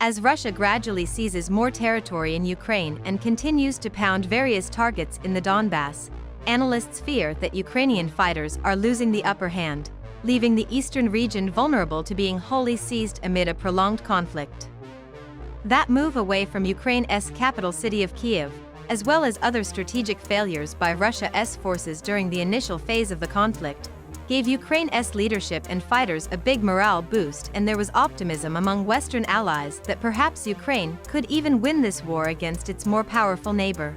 As Russia gradually seizes more territory in Ukraine and continues to pound various targets in the Donbas, analysts fear that Ukrainian fighters are losing the upper hand, leaving the eastern region vulnerable to being wholly seized amid a prolonged conflict. That move away from Ukraine's capital city of Kyiv, as well as other strategic failures by Russia's forces during the initial phase of the conflict, gave Ukraine's leadership and fighters a big morale boost, and there was optimism among Western allies that perhaps Ukraine could even win this war against its more powerful neighbor.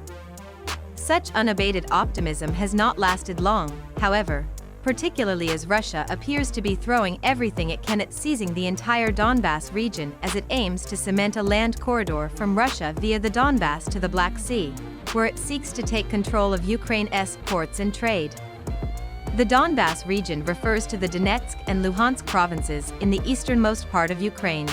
Such unabated optimism has not lasted long, however, particularly as Russia appears to be throwing everything it can at seizing the entire Donbas region as it aims to cement a land corridor from Russia via the Donbas to the Black Sea, where it seeks to take control of Ukraine's ports and trade. The Donbas region refers to the Donetsk and Luhansk provinces in the easternmost part of Ukraine.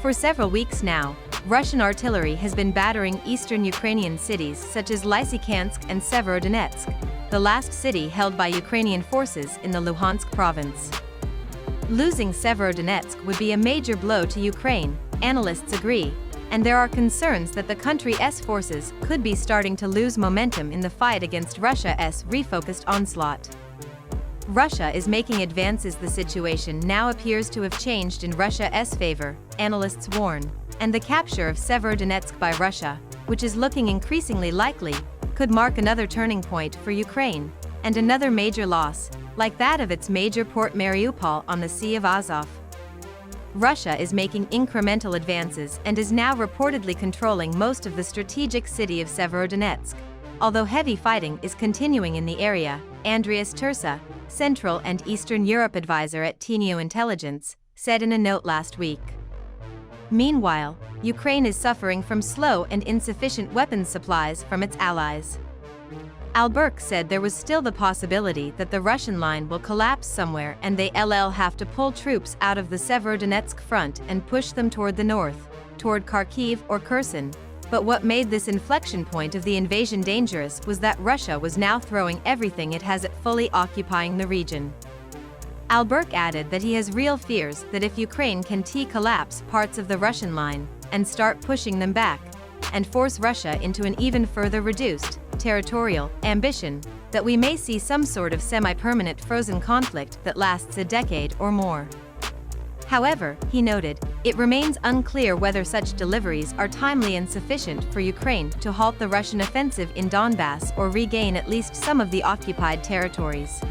For several weeks now, Russian artillery has been battering eastern Ukrainian cities such as Lysychansk and Severodonetsk, the last city held by Ukrainian forces in the Luhansk province. Losing Severodonetsk would be a major blow to Ukraine, analysts agree, and there are concerns that the country's forces could be starting to lose momentum in the fight against Russia's refocused onslaught. Russia is making advances. The situation now appears to have changed in Russia's favor, analysts warn, and the capture of Severodonetsk by Russia, which is looking increasingly likely, could mark another turning point for Ukraine, and another major loss, like that of its major port Mariupol on the Sea of Azov. Russia is making incremental advances and is now reportedly controlling most of the strategic city of Severodonetsk, although heavy fighting is continuing in the area, Andreas Tursa, Central and Eastern Europe advisor at Teneo Intelligence, said in a note last week. Meanwhile, Ukraine is suffering from slow and insufficient weapons supplies from its allies. Alberg said there was still the possibility that the Russian line will collapse somewhere and they'll have to pull troops out of the Severodonetsk front and push them toward the north, toward Kharkiv or Kherson. But what made this inflection point of the invasion dangerous was that Russia was now throwing everything it has at fully occupying the region. Alberg added that he has real fears that if Ukraine can collapse parts of the Russian line and start pushing them back, and force Russia into an even further reduced territorial ambition, that we may see some sort of semi-permanent frozen conflict that lasts a decade or more. However, he noted, it remains unclear whether such deliveries are timely and sufficient for Ukraine to halt the Russian offensive in Donbas or regain at least some of the occupied territories.